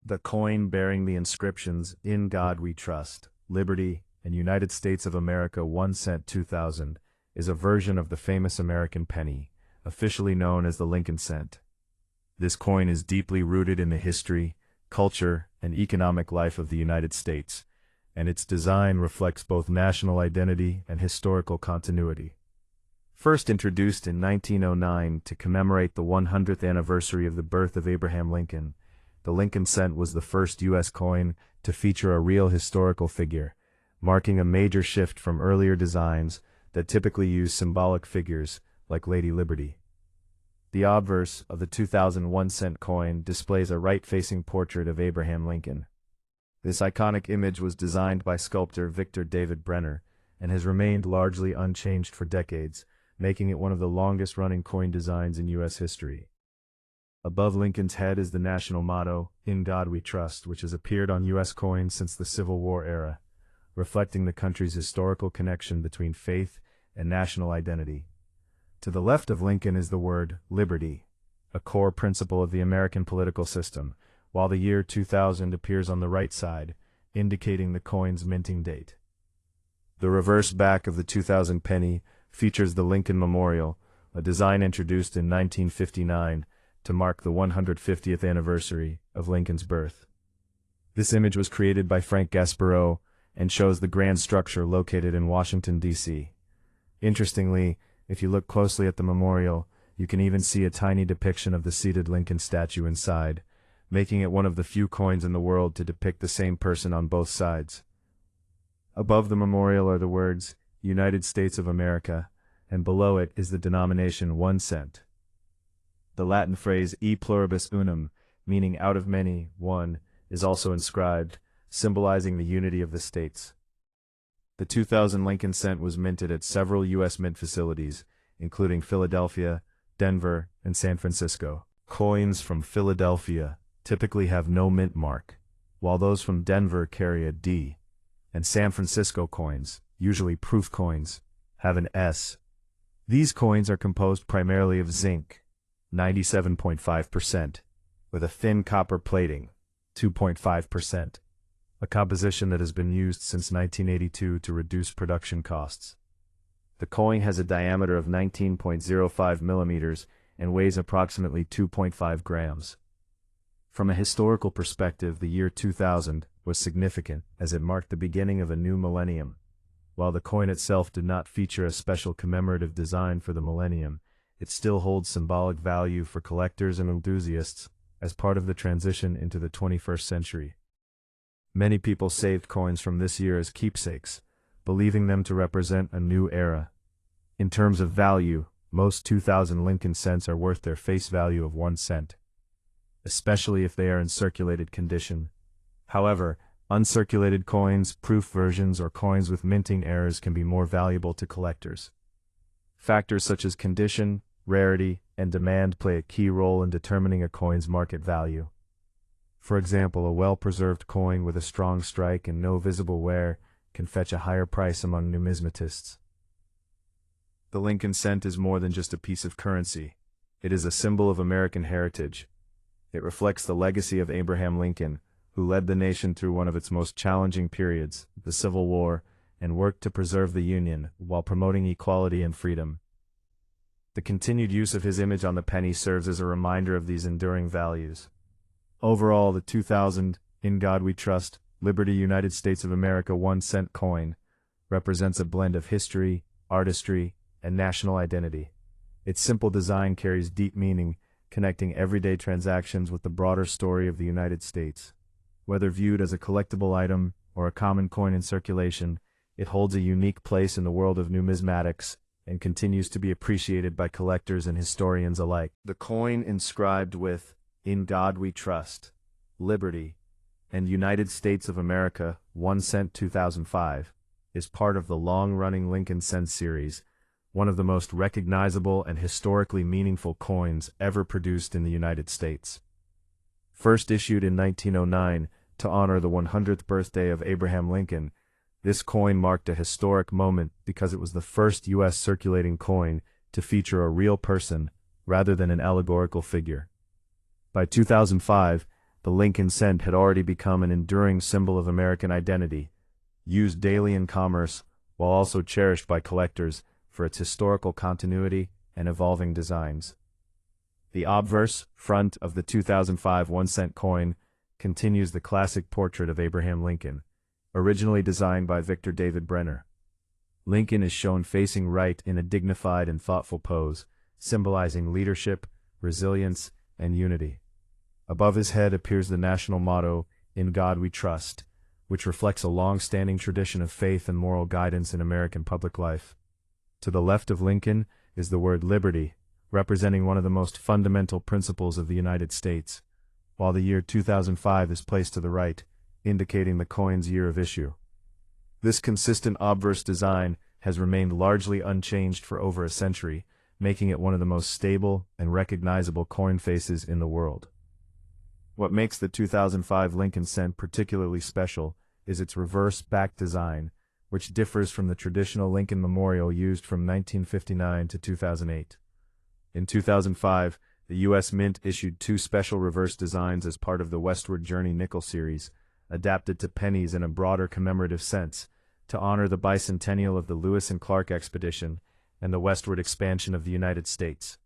The coin bearing the inscriptions, "In God We Trust, Liberty, and United States of America 1 cent 2000, is a version of the famous American penny, officially known as the Lincoln cent. This coin is deeply rooted in the history, culture, and economic life of the United States, and its design reflects both national identity and historical continuity. First introduced in 1909 to commemorate the 100th anniversary of the birth of Abraham Lincoln, the Lincoln cent was the first U.S. coin to feature a real historical figure, marking a major shift from earlier designs that typically use symbolic figures like Lady Liberty. The obverse of the 2001 cent coin displays a right-facing portrait of Abraham Lincoln. This iconic image was designed by sculptor Victor David Brenner and has remained largely unchanged for decades, making it one of the longest-running coin designs in U.S. history. Above Lincoln's head is the national motto, "In God We Trust," which has appeared on U.S. coins since the Civil War era, reflecting the country's historical connection between faith and national identity. To the left of Lincoln is the word "liberty," a core principle of the American political system, while the year 2000 appears on the right side, indicating the coin's minting date. The reverse back of the 2000 penny features the Lincoln Memorial, a design introduced in 1959 to mark the 150th anniversary of Lincoln's birth. This image was created by Frank Gaspareau and shows the grand structure located in Washington, D.C. Interestingly, if you look closely at the memorial, you can even see a tiny depiction of the seated Lincoln statue inside, making it one of the few coins in the world to depict the same person on both sides. Above the memorial are the words, "United States of America," and below it is the denomination 1 cent. The Latin phrase "e pluribus unum," meaning out of many, one, is also inscribed, symbolizing the unity of the states. The 2000 Lincoln cent was minted at several U.S. mint facilities, including Philadelphia, Denver, and San Francisco. Coins from Philadelphia typically have no mint mark, while those from Denver carry a D, and San Francisco coins, usually proof coins, have an S. These coins are composed primarily of zinc, 97.5%, with a thin copper plating, 2.5%, a composition that has been used since 1982 to reduce production costs. The coin has a diameter of 19.05 millimeters and weighs approximately 2.5 grams. From a historical perspective, the year 2000 was significant as it marked the beginning of a new millennium. While the coin itself did not feature a special commemorative design for the millennium, it still holds symbolic value for collectors and enthusiasts as part of the transition into the 21st century. Many people saved coins from this year as keepsakes, believing them to represent a new era. In terms of value, most 2000 Lincoln cents are worth their face value of 1 cent, especially if they are in circulated condition. However, uncirculated coins, proof versions, or coins with minting errors can be more valuable to collectors. Factors such as condition, rarity, and demand play a key role in determining a coin's market value. For example, a well-preserved coin with a strong strike and no visible wear can fetch a higher price among numismatists. The Lincoln cent is more than just a piece of currency. It is a symbol of American heritage. It reflects the legacy of Abraham Lincoln, who led the nation through one of its most challenging periods, the Civil War, and worked to preserve the Union while promoting equality and freedom. The continued use of his image on the penny serves as a reminder of these enduring values. Overall, the 2000 "In God We Trust, Liberty, United States of America 1 cent coin represents a blend of history, artistry, and national identity. Its simple design carries deep meaning, connecting everyday transactions with the broader story of the United States. Whether viewed as a collectible item or a common coin in circulation, it holds a unique place in the world of numismatics and continues to be appreciated by collectors and historians alike. The coin inscribed with "In God We Trust, Liberty, and United States of America 1 cent 2005 is part of the long-running Lincoln cent series, one of the most recognizable and historically meaningful coins ever produced in the United States. First issued in 1909 to honor the 100th birthday of Abraham Lincoln, this coin marked a historic moment because it was the first U.S. circulating coin to feature a real person rather than an allegorical figure. By 2005, the Lincoln cent had already become an enduring symbol of American identity, used daily in commerce, while also cherished by collectors for its historical continuity and evolving designs. The obverse front of the 2005 1-cent coin continues the classic portrait of Abraham Lincoln, originally designed by Victor David Brenner. Lincoln is shown facing right in a dignified and thoughtful pose, symbolizing leadership, resilience, and unity. Above his head appears the national motto, "In God We Trust," which reflects a long-standing tradition of faith and moral guidance in American public life. To the left of Lincoln is the word liberty, representing one of the most fundamental principles of the United States, while the year 2005 is placed to the right, indicating the coin's year of issue. This consistent obverse design has remained largely unchanged for over a century, making it one of the most stable and recognizable coin faces in the world. What makes the 2005 Lincoln cent particularly special is its reverse back design, which differs from the traditional Lincoln memorial used from 1959 to 2008. In 2005, the U.S. Mint issued two special reverse designs as part of the Westward Journey nickel series, adapted to pennies in a broader commemorative sense, to honor the bicentennial of the Lewis and Clark expedition and the westward expansion of the United States.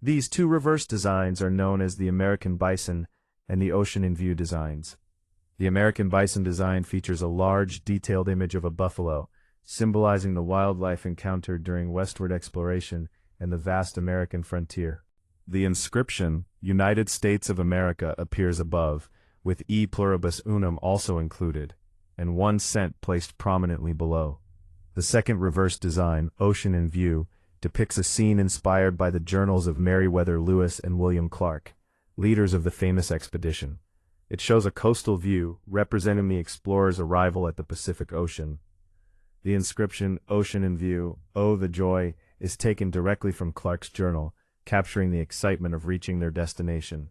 These two reverse designs are known as the American Bison and the Ocean in View designs. The American Bison design features a large, detailed image of a buffalo, symbolizing the wildlife encountered during westward exploration and the vast American frontier. The inscription, United States of America, appears above, with E pluribus unum also included, and 1 cent placed prominently below. The second reverse design, Ocean in View, depicts a scene inspired by the journals of Meriwether Lewis and William Clark, leaders of the famous expedition. It shows a coastal view, representing the explorers' arrival at the Pacific Ocean. The inscription, Ocean in View, Oh the Joy, is taken directly from Clark's journal, capturing the excitement of reaching their destination.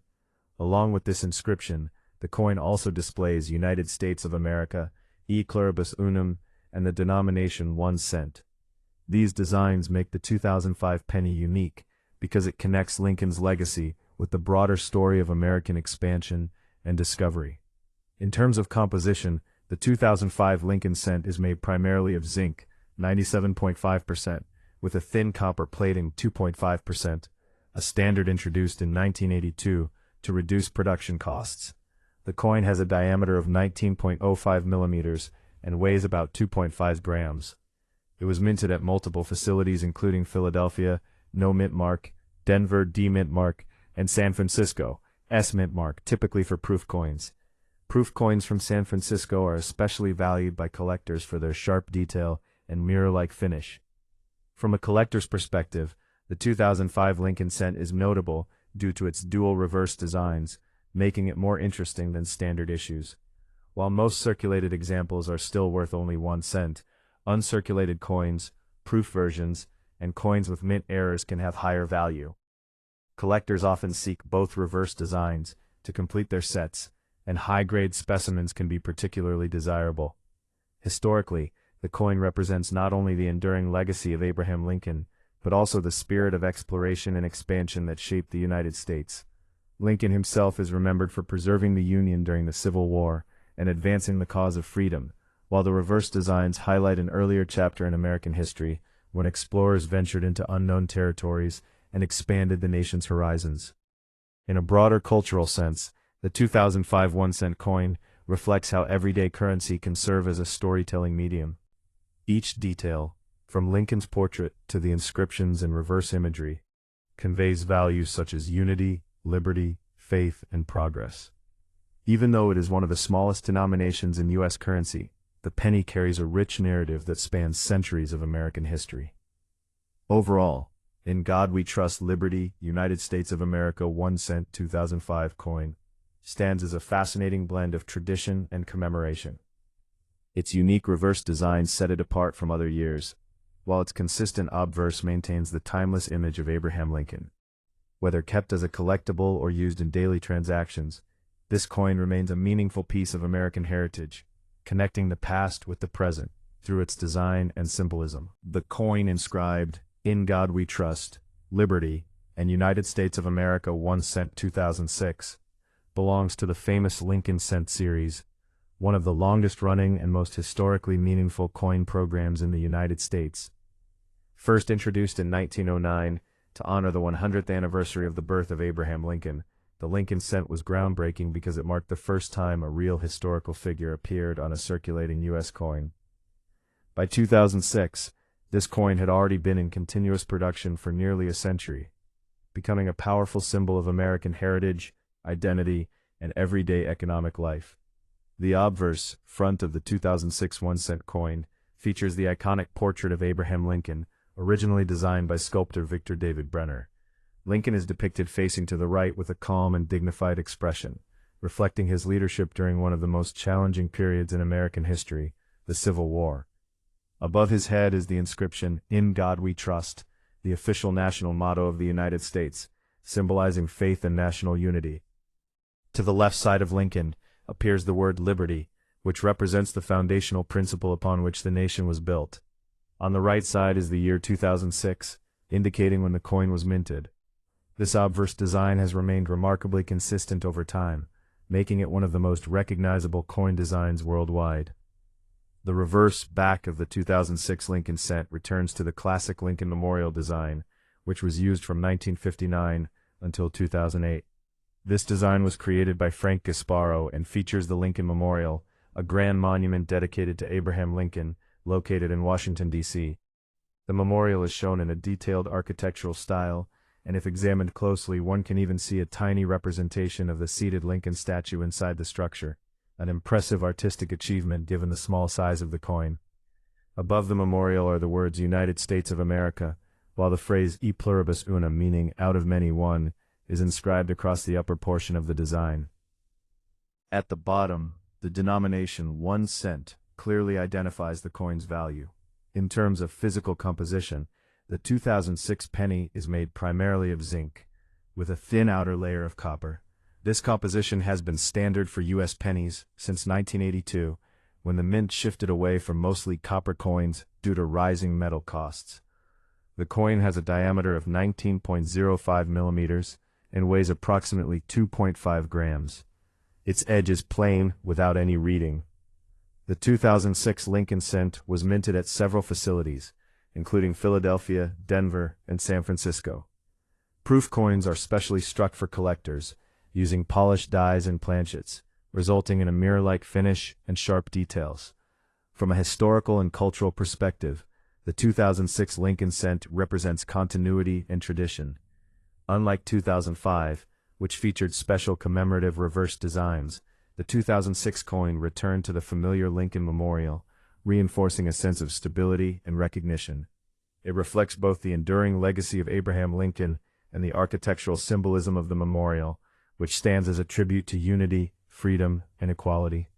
Along with this inscription, the coin also displays United States of America, E pluribus unum, and the denomination 1 cent. These designs make the 2005 penny unique because it connects Lincoln's legacy with the broader story of American expansion and discovery. In terms of composition, the 2005 Lincoln cent is made primarily of zinc, 97.5%, with a thin copper plating 2.5%, a standard introduced in 1982 to reduce production costs. The coin has a diameter of 19.05 millimeters and weighs about 2.5 grams. It was minted at multiple facilities including Philadelphia, No Mint Mark, Denver, D Mint Mark, and San Francisco, S Mint Mark, typically for proof coins. Proof coins from San Francisco are especially valued by collectors for their sharp detail and mirror-like finish. From a collector's perspective, the 2005 Lincoln cent is notable due to its dual reverse designs, making it more interesting than standard issues. While most circulated examples are still worth only 1 cent, uncirculated coins, proof versions, and coins with mint errors can have higher value. Collectors often seek both reverse designs to complete their sets, and high-grade specimens can be particularly desirable. Historically, the coin represents not only the enduring legacy of Abraham Lincoln, but also the spirit of exploration and expansion that shaped the United States. Lincoln himself is remembered for preserving the Union during the Civil War and advancing the cause of freedom, while the reverse designs highlight an earlier chapter in American history when explorers ventured into unknown territories and expanded the nation's horizons. In a broader cultural sense, the 2005 1-cent coin reflects how everyday currency can serve as a storytelling medium. Each detail, from Lincoln's portrait to the inscriptions and reverse imagery, conveys values such as unity, liberty, faith, and progress. Even though it is one of the smallest denominations in U.S. currency, the penny carries a rich narrative that spans centuries of American history. Overall, In God We Trust Liberty, United States of America 1 cent 2005 coin stands as a fascinating blend of tradition and commemoration. Its unique reverse design set it apart from other years, while its consistent obverse maintains the timeless image of Abraham Lincoln. Whether kept as a collectible or used in daily transactions, this coin remains a meaningful piece of American heritage, connecting the past with the present through its design and symbolism. The coin inscribed, "In God We Trust, Liberty, and United States of America 1 cent 2006, belongs to the famous Lincoln cent series, one of the longest-running and most historically meaningful coin programs in the United States. First introduced in 1909 to honor the 100th anniversary of the birth of Abraham Lincoln, the Lincoln cent was groundbreaking because it marked the first time a real historical figure appeared on a circulating U.S. coin. By 2006, this coin had already been in continuous production for nearly a century, becoming a powerful symbol of American heritage, identity, and everyday economic life. The obverse front of the 2006 1-cent coin features the iconic portrait of Abraham Lincoln, originally designed by sculptor Victor David Brenner. Lincoln is depicted facing to the right with a calm and dignified expression, reflecting his leadership during one of the most challenging periods in American history, the Civil War. Above his head is the inscription, "In God We Trust," the official national motto of the United States, symbolizing faith and national unity. To the left side of Lincoln appears the word liberty, which represents the foundational principle upon which the nation was built. On the right side is the year 2006, indicating when the coin was minted. This obverse design has remained remarkably consistent over time, making it one of the most recognizable coin designs worldwide. The reverse back of the 2006 Lincoln cent returns to the classic Lincoln Memorial design, which was used from 1959 until 2008. This design was created by Frank Gasparo and features the Lincoln Memorial, a grand monument dedicated to Abraham Lincoln, located in Washington, D.C. The memorial is shown in a detailed architectural style, and if examined closely, one can even see a tiny representation of the seated Lincoln statue inside the structure, an impressive artistic achievement given the small size of the coin. Above the memorial are the words United States of America, while the phrase E pluribus unum, meaning out of many one, is inscribed across the upper portion of the design. At the bottom, the denomination 1 cent clearly identifies the coin's value. In terms of physical composition, the 2006 penny is made primarily of zinc, with a thin outer layer of copper. This composition has been standard for U.S. pennies since 1982, when the mint shifted away from mostly copper coins due to rising metal costs. The coin has a diameter of 19.05 millimeters and weighs approximately 2.5 grams. Its edge is plain without any reading. The 2006 Lincoln cent was minted at several facilities, including Philadelphia, Denver, and San Francisco. Proof coins are specially struck for collectors, using polished dies and planchets, resulting in a mirror-like finish and sharp details. From a historical and cultural perspective, the 2006 Lincoln cent represents continuity and tradition. Unlike 2005, which featured special commemorative reverse designs, the 2006 coin returned to the familiar Lincoln Memorial, reinforcing a sense of stability and recognition. It reflects both the enduring legacy of Abraham Lincoln and the architectural symbolism of the memorial, which stands as a tribute to unity, freedom, and equality.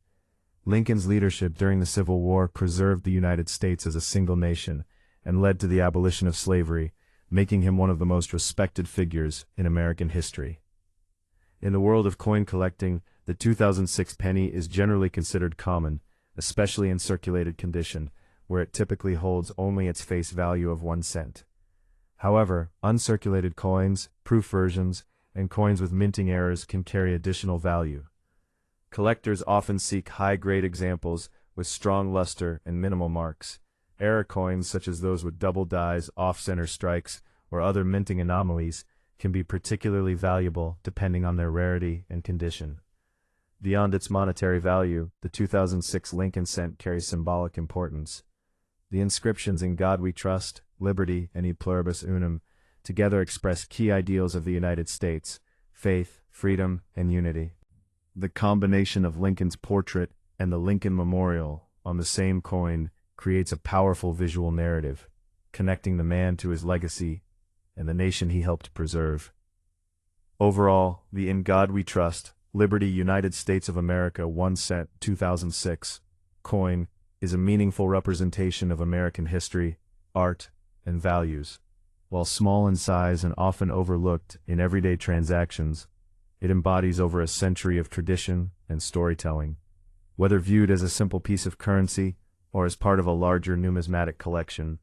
Lincoln's leadership during the Civil War preserved the United States as a single nation and led to the abolition of slavery, making him one of the most respected figures in American history. In the world of coin collecting, the 2006 penny is generally considered common, especially in circulated condition, where it typically holds only its face value of 1 cent. However, uncirculated coins, proof versions, and coins with minting errors can carry additional value. Collectors often seek high-grade examples with strong luster and minimal marks. Error coins, such as those with double dies, off-center strikes, or other minting anomalies, can be particularly valuable depending on their rarity and condition. Beyond its monetary value, the 2006 Lincoln cent carries symbolic importance. The inscriptions "In God We Trust," "Liberty," and "E pluribus unum" together express key ideals of the United States: faith, freedom, and unity. The combination of Lincoln's portrait and the Lincoln Memorial on the same coin creates a powerful visual narrative, connecting the man to his legacy and the nation he helped preserve. Overall, the "In God We Trust, Liberty, United States of America 1 cent 2006 coin is a meaningful representation of American history, art, and values. While small in size and often overlooked in everyday transactions, it embodies over a century of tradition and storytelling. Whether viewed as a simple piece of currency or as part of a larger numismatic collection,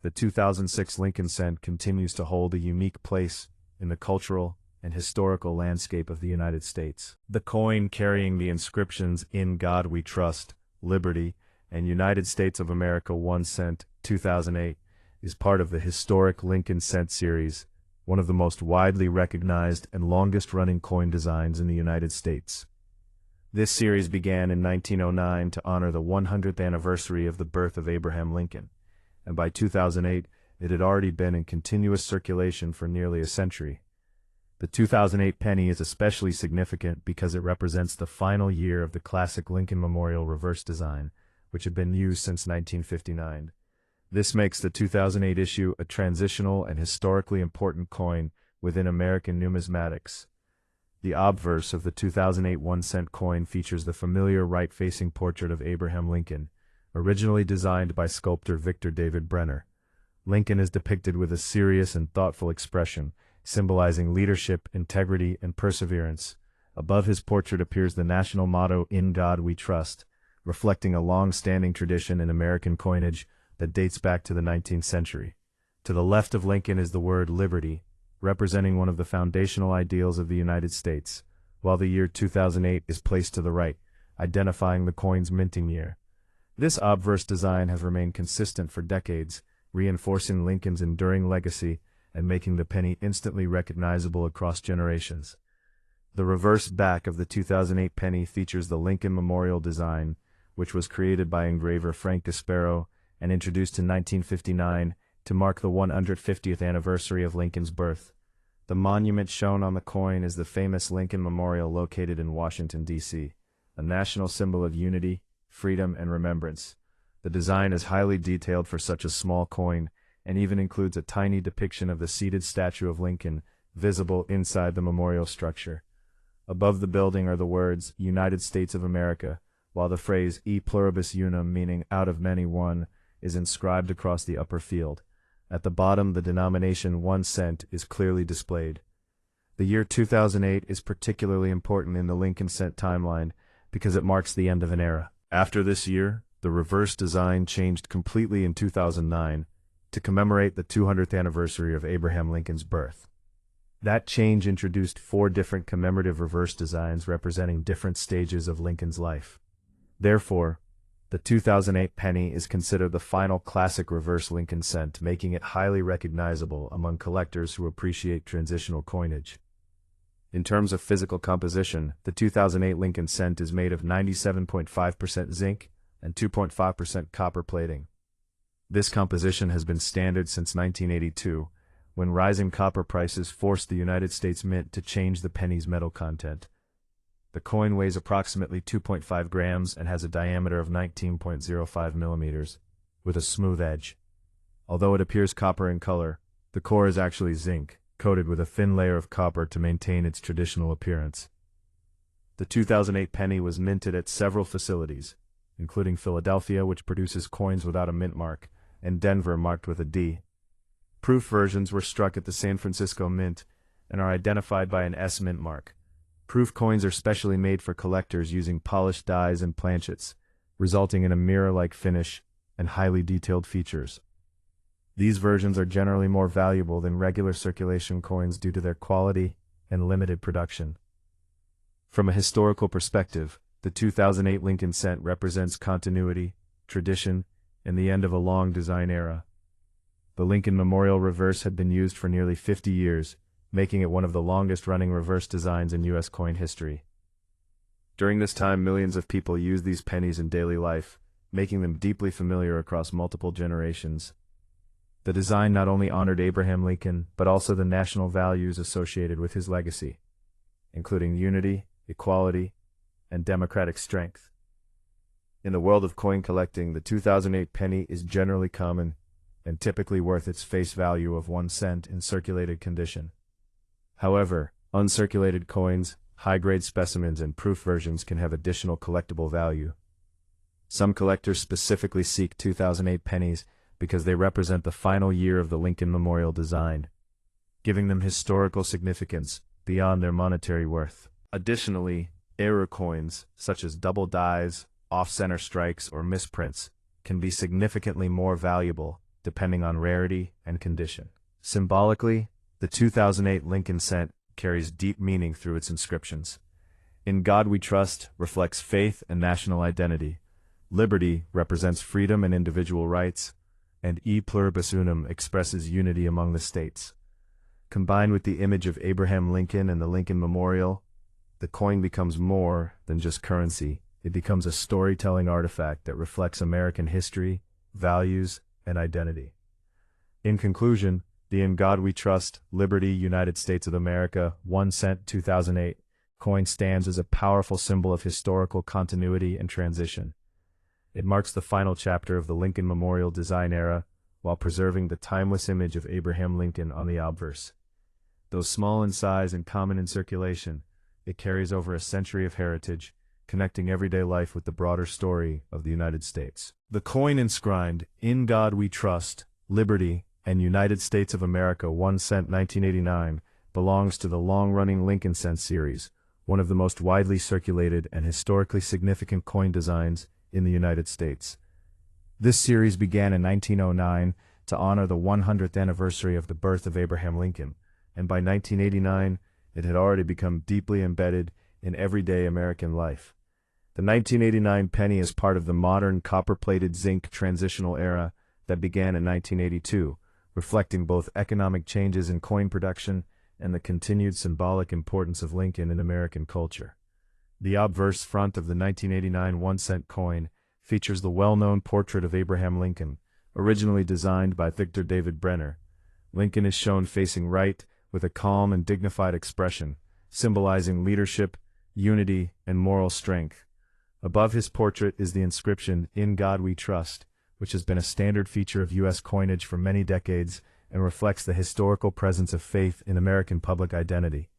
the 2006 Lincoln cent continues to hold a unique place in the cultural and historical landscape of the United States. The coin carrying the inscriptions "In God We Trust," "Liberty," and "United States of America 1 cent, 2008 is part of the historic Lincoln cent series, one of the most widely recognized and longest-running coin designs in the United States. This series began in 1909 to honor the 100th anniversary of the birth of Abraham Lincoln, and by 2008, it had already been in continuous circulation for nearly a century. The 2008 penny is especially significant because it represents the final year of the classic Lincoln Memorial reverse design, which had been used since 1959. This makes the 2008 issue a transitional and historically important coin within American numismatics. The obverse of the 2008 1-cent coin features the familiar right-facing portrait of Abraham Lincoln, originally designed by sculptor Victor David Brenner. Lincoln is depicted with a serious and thoughtful expression, symbolizing leadership, integrity, and perseverance. Above his portrait appears the national motto, "In God We Trust," reflecting a long-standing tradition in American coinage that dates back to the 19th century. To the left of Lincoln is the word "Liberty," representing one of the foundational ideals of the United States, while the year 2008 is placed to the right, identifying the coin's minting year. This obverse design has remained consistent for decades, reinforcing Lincoln's enduring legacy and making the penny instantly recognizable across generations. The reverse back of the 2008 penny features the Lincoln Memorial design, which was created by engraver Frank Gasparo and introduced in 1959 to mark the 150th anniversary of Lincoln's birth. The monument shown on the coin is the famous Lincoln Memorial located in Washington, D.C., a national symbol of unity, freedom, and remembrance. The design is highly detailed for such a small coin and even includes a tiny depiction of the seated statue of Lincoln visible inside the memorial structure. Above the building are the words "United States of America," while the phrase "E pluribus unum," meaning "out of many one," is inscribed across the upper field. At the bottom, the denomination 1 cent is clearly displayed. The year 2008 is particularly important in the Lincoln cent timeline because it marks the end of an era. After this year, the reverse design changed completely in 2009 to commemorate the 200th anniversary of Abraham Lincoln's birth. That change introduced 4 different commemorative reverse designs representing different stages of Lincoln's life. Therefore, the 2008 penny is considered the final classic reverse Lincoln cent, making it highly recognizable among collectors who appreciate transitional coinage. In terms of physical composition, the 2008 Lincoln cent is made of 97.5% zinc and 2.5% copper plating. This composition has been standard since 1982, when rising copper prices forced the United States Mint to change the penny's metal content. The coin weighs approximately 2.5 grams and has a diameter of 19.05 millimeters, with a smooth edge. Although it appears copper in color, the core is actually zinc, coated with a thin layer of copper to maintain its traditional appearance. The 2008 penny was minted at several facilities, including Philadelphia, which produces coins without a mint mark, and Denver, marked with a D. Proof versions were struck at the San Francisco Mint and are identified by an S mint mark. Proof coins are specially made for collectors using polished dies and planchets, resulting in a mirror-like finish and highly detailed features. These versions are generally more valuable than regular circulation coins due to their quality and limited production. From a historical perspective, the 2008 Lincoln cent represents continuity, tradition, and the end of a long design era. The Lincoln Memorial reverse had been used for nearly 50 years, making it one of the longest-running reverse designs in U.S. coin history. During this time, millions of people used these pennies in daily life, making them deeply familiar across multiple generations. The design not only honored Abraham Lincoln, but also the national values associated with his legacy, including unity, equality, and democratic strength. In the world of coin collecting, the 2008 penny is generally common and typically worth its face value of 1 cent in circulated condition. However, uncirculated coins, high-grade specimens, and proof versions can have additional collectible value. Some collectors specifically seek 2008 pennies because they represent the final year of the Lincoln Memorial design, giving them historical significance beyond their monetary worth. Additionally, error coins, such as double dies, off-center strikes, or misprints, can be significantly more valuable depending on rarity and condition. Symbolically, the 2008 Lincoln cent carries deep meaning through its inscriptions. In God We Trust reflects faith and national identity. Liberty represents freedom and individual rights, and E Pluribus Unum expresses unity among the states. Combined with the image of Abraham Lincoln and the Lincoln Memorial, the coin becomes more than just currency. It becomes a storytelling artifact that reflects American history, values, and identity. In conclusion, the In God We Trust, Liberty, United States of America, 1 cent 2008 coin stands as a powerful symbol of historical continuity and transition. It marks the final chapter of the Lincoln Memorial design era, while preserving the timeless image of Abraham Lincoln on the obverse. Though small in size and common in circulation, it carries over a century of heritage, connecting everyday life with the broader story of the United States. The coin inscribed, In God We Trust, Liberty, and United States of America 1 cent 1989, belongs to the long-running Lincoln Cent series, one of the most widely circulated and historically significant coin designs in the United States. This series began in 1909 to honor the 100th anniversary of the birth of Abraham Lincoln, and by 1989, it had already become deeply embedded in everyday American life. The 1989 penny is part of the modern copper-plated zinc transitional era that began in 1982, reflecting both economic changes in coin production and the continued symbolic importance of Lincoln in American culture. The obverse front of the 1989 1-cent coin features the well-known portrait of Abraham Lincoln, originally designed by Victor David Brenner. Lincoln is shown facing right with a calm and dignified expression, symbolizing leadership, unity, and moral strength. Above his portrait is the inscription, In God We Trust, which has been a standard feature of U.S. coinage for many decades and reflects the historical presence of faith in American public identity.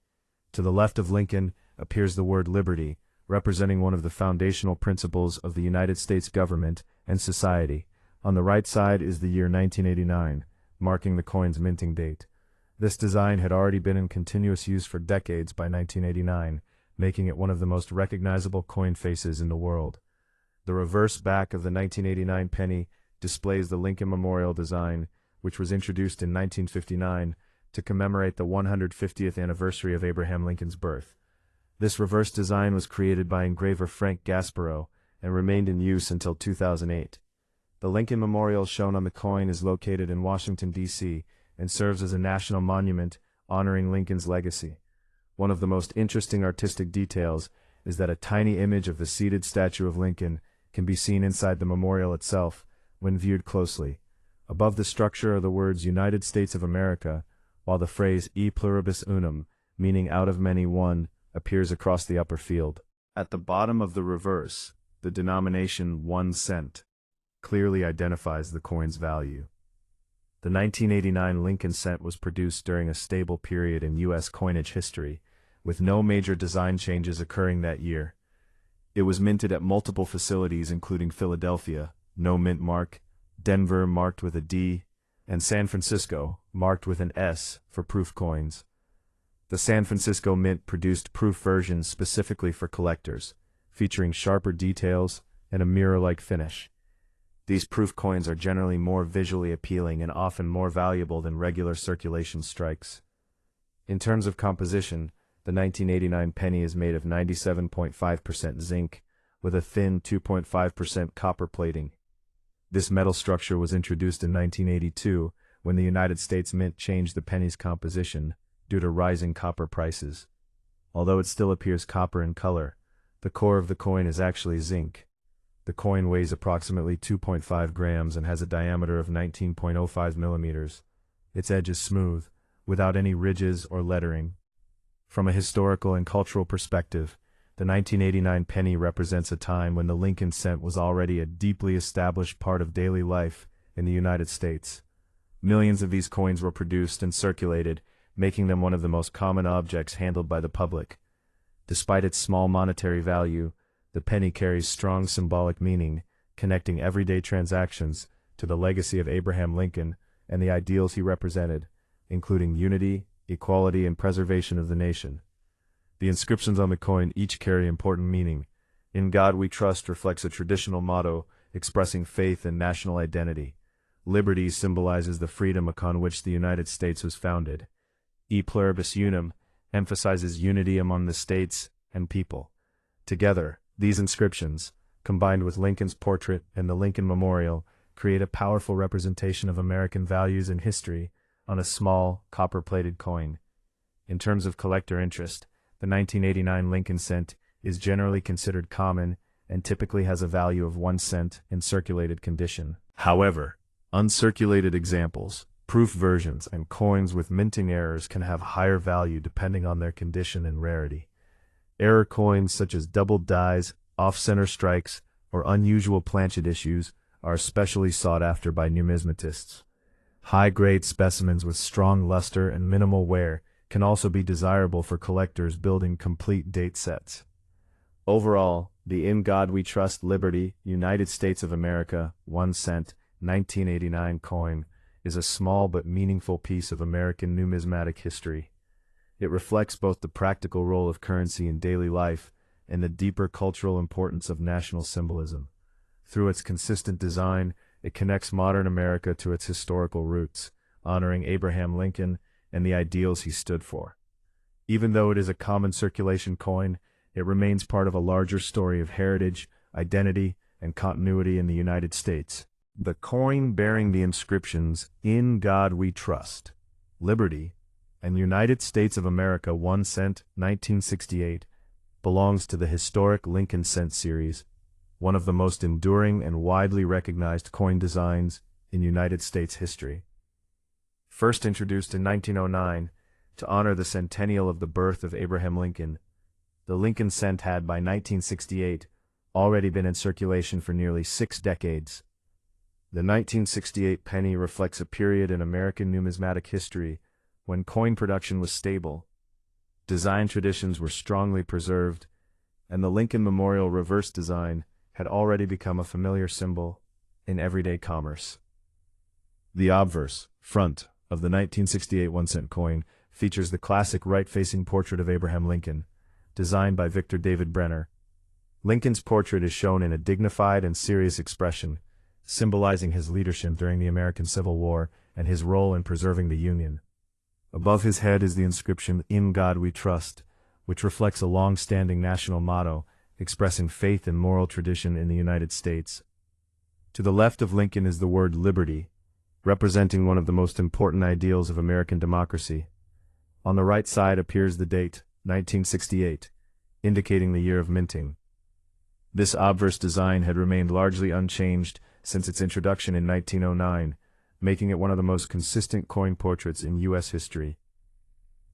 To the left of Lincoln appears the word liberty, representing one of the foundational principles of the United States government and society. On the right side is the year 1989, marking the coin's minting date. This design had already been in continuous use for decades by 1989, making it one of the most recognizable coin faces in the world. The reverse back of the 1989 penny displays the Lincoln Memorial design, which was introduced in 1959 to commemorate the 150th anniversary of Abraham Lincoln's birth. This reverse design was created by engraver Frank Gasparow and remained in use until 2008. The Lincoln Memorial shown on the coin is located in Washington, D.C., and serves as a national monument honoring Lincoln's legacy. One of the most interesting artistic details is that a tiny image of the seated statue of Lincoln can be seen inside the memorial itself when viewed closely. Above the structure are the words United States of America, while the phrase E Pluribus Unum, meaning out of many one, appears across the upper field. At the bottom of the reverse, the denomination 1 cent clearly identifies the coin's value. The 1989 Lincoln Cent was produced during a stable period in U.S. coinage history, with no major design changes occurring that year. It was minted at multiple facilities including Philadelphia, no mint mark, Denver marked with a D, and San Francisco, marked with an S for proof coins. The San Francisco Mint produced proof versions specifically for collectors, featuring sharper details and a mirror-like finish. These proof coins are generally more visually appealing and often more valuable than regular circulation strikes. In terms of composition, the 1989 penny is made of 97.5% zinc, with a thin 2.5% copper plating. This metal structure was introduced in 1982 when the United States Mint changed the penny's composition due to rising copper prices. Although it still appears copper in color, the core of the coin is actually zinc. The coin weighs approximately 2.5 grams and has a diameter of 19.05 millimeters. Its edge is smooth, without any ridges or lettering. From a historical and cultural perspective, the 1989 penny represents a time when the Lincoln Cent was already a deeply established part of daily life in the United States. Millions of these coins were produced and circulated, making them one of the most common objects handled by the public. Despite its small monetary value, the penny carries strong symbolic meaning, connecting everyday transactions to the legacy of Abraham Lincoln and the ideals he represented, including unity, equality, and preservation of the nation. The inscriptions on the coin each carry important meaning. In God We Trust reflects a traditional motto expressing faith and national identity. Liberty symbolizes the freedom upon which the United States was founded. E Pluribus Unum emphasizes unity among the states and people. Together, these inscriptions, combined with Lincoln's portrait and the Lincoln Memorial, create a powerful representation of American values and history on a small, copper-plated coin. In terms of collector interest, the 1989 Lincoln cent is generally considered common and typically has a value of 1 cent in circulated condition. However, uncirculated examples, proof versions, and coins with minting errors can have higher value depending on their condition and rarity. Error coins such as doubled dies, off-center strikes, or unusual planchet issues are especially sought after by numismatists. High-grade specimens with strong luster and minimal wear can also be desirable for collectors building complete date sets. Overall, the In God We Trust Liberty, United States of America, 1 cent, 1989 coin is a small but meaningful piece of American numismatic history. It reflects both the practical role of currency in daily life and the deeper cultural importance of national symbolism. Through its consistent design, it connects modern America to its historical roots, honoring Abraham Lincoln and the ideals he stood for. Even though it is a common circulation coin, it remains part of a larger story of heritage, identity, and continuity in the United States. The coin bearing the inscriptions, "In God We Trust," "Liberty," and "United States of America 1 cent, 1968, belongs to the historic Lincoln cent series, one of the most enduring and widely recognized coin designs in United States history. First introduced in 1909 to honor the centennial of the birth of Abraham Lincoln, the Lincoln cent had by 1968 already been in circulation for nearly 6 decades. The 1968 penny reflects a period in American numismatic history when coin production was stable, design traditions were strongly preserved, and the Lincoln Memorial reverse design had already become a familiar symbol in everyday commerce. The obverse, front, of the 1968 1-cent coin features the classic right-facing portrait of Abraham Lincoln, designed by Victor David Brenner. Lincoln's portrait is shown in a dignified and serious expression, symbolizing his leadership during the American Civil War and his role in preserving the Union. Above his head is the inscription, "In God We Trust," which reflects a long-standing national motto expressing faith and moral tradition in the United States. To the left of Lincoln is the word "liberty," representing one of the most important ideals of American democracy. On the right side appears the date, 1968, indicating the year of minting. This obverse design had remained largely unchanged since its introduction in 1909, making it one of the most consistent coin portraits in U.S. history.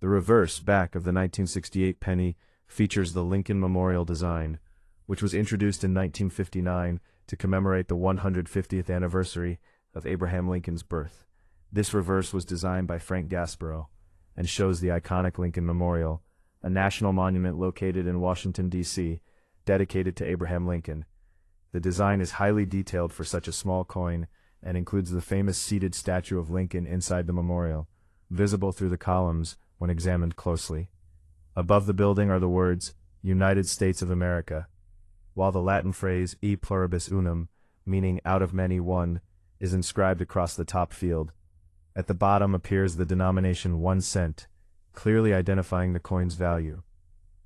The reverse back of the 1968 penny features the Lincoln Memorial design, which was introduced in 1959 to commemorate the 150th anniversary of Abraham Lincoln's birth. This reverse was designed by Frank Gasborough and shows the iconic Lincoln Memorial, a national monument located in Washington, D.C., dedicated to Abraham Lincoln. The design is highly detailed for such a small coin and includes the famous seated statue of Lincoln inside the memorial, visible through the columns when examined closely. Above the building are the words, "United States of America," while the Latin phrase "e pluribus unum," meaning out of many one, is inscribed across the top field. At the bottom appears the denomination 1 cent, clearly identifying the coin's value.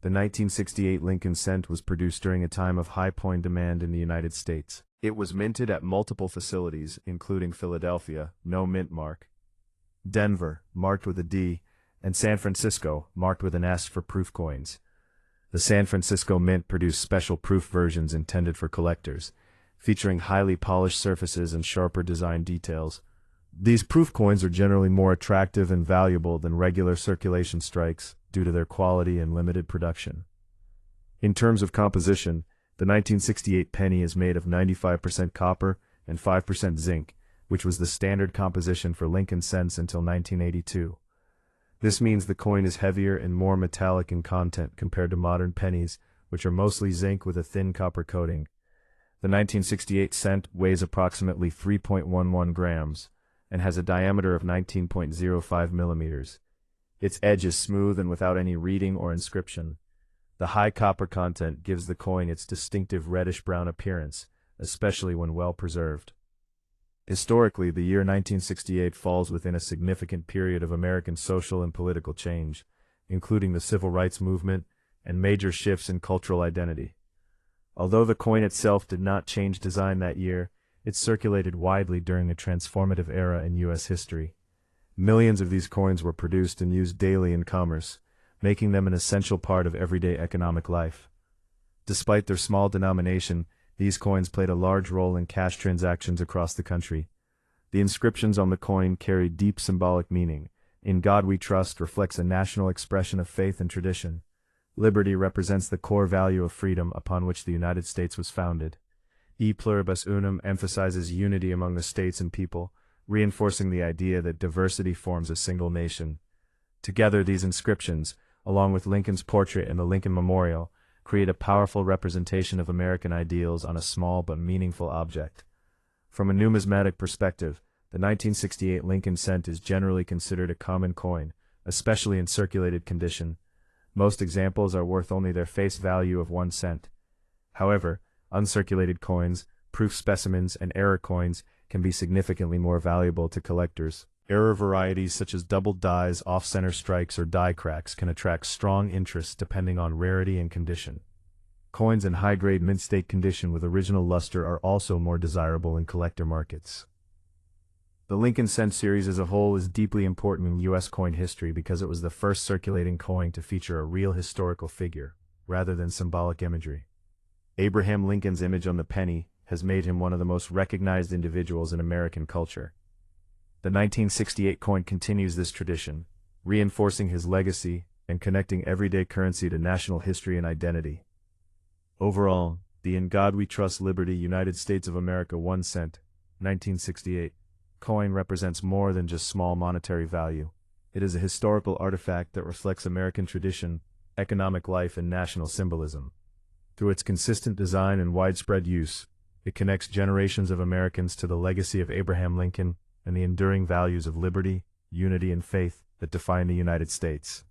The 1968 Lincoln cent was produced during a time of high coin demand in the United States. It was minted at multiple facilities, including Philadelphia, no mint mark, Denver, marked with a D, and San Francisco, marked with an S for proof coins. The San Francisco Mint produced special proof versions intended for collectors, featuring highly polished surfaces and sharper design details. These proof coins are generally more attractive and valuable than regular circulation strikes due to their quality and limited production. In terms of composition, the 1968 penny is made of 95% copper and 5% zinc, which was the standard composition for Lincoln cents until 1982. This means the coin is heavier and more metallic in content compared to modern pennies, which are mostly zinc with a thin copper coating. The 1968 cent weighs approximately 3.11 grams and has a diameter of 19.05 millimeters. Its edge is smooth and without any reading or inscription. The high copper content gives the coin its distinctive reddish-brown appearance, especially when well preserved. Historically, the year 1968 falls within a significant period of American social and political change. including the civil rights movement and major shifts in cultural identity. Although the coin itself did not change design that year, it circulated widely during a transformative era in U.S. history. Millions of these coins were produced and used daily in commerce, making them an essential part of everyday economic life. Despite their small denomination, these coins played a large role in cash transactions across the country. The inscriptions on the coin carry deep symbolic meaning. "In God We Trust" reflects a national expression of faith and tradition. "Liberty" represents the core value of freedom upon which the United States was founded. "E pluribus unum" emphasizes unity among the states and people, reinforcing the idea that diversity forms a single nation. Together, these inscriptions, along with Lincoln's portrait and the Lincoln Memorial, create a powerful representation of American ideals on a small but meaningful object. From a numismatic perspective, the 1968 Lincoln cent is generally considered a common coin, especially in circulated condition. Most examples are worth only their face value of 1 cent. However, uncirculated coins, proof specimens, and error coins can be significantly more valuable to collectors. Error varieties such as doubled dies, off-center strikes, or die cracks can attract strong interest depending on rarity and condition. Coins in high-grade mint-state condition with original luster are also more desirable in collector markets. The Lincoln cent series as a whole is deeply important in U.S. coin history because it was the first circulating coin to feature a real historical figure, rather than symbolic imagery. Abraham Lincoln's image on the penny has made him one of the most recognized individuals in American culture. The 1968 coin continues this tradition, reinforcing his legacy and connecting everyday currency to national history and identity. Overall, the "In God We Trust Liberty United States of America 1 cent, 1968 coin represents more than just small monetary value. It is a historical artifact that reflects American tradition, economic life, and national symbolism. Through its consistent design and widespread use, it connects generations of Americans to the legacy of Abraham Lincoln and the enduring values of liberty, unity, and faith that define the United States.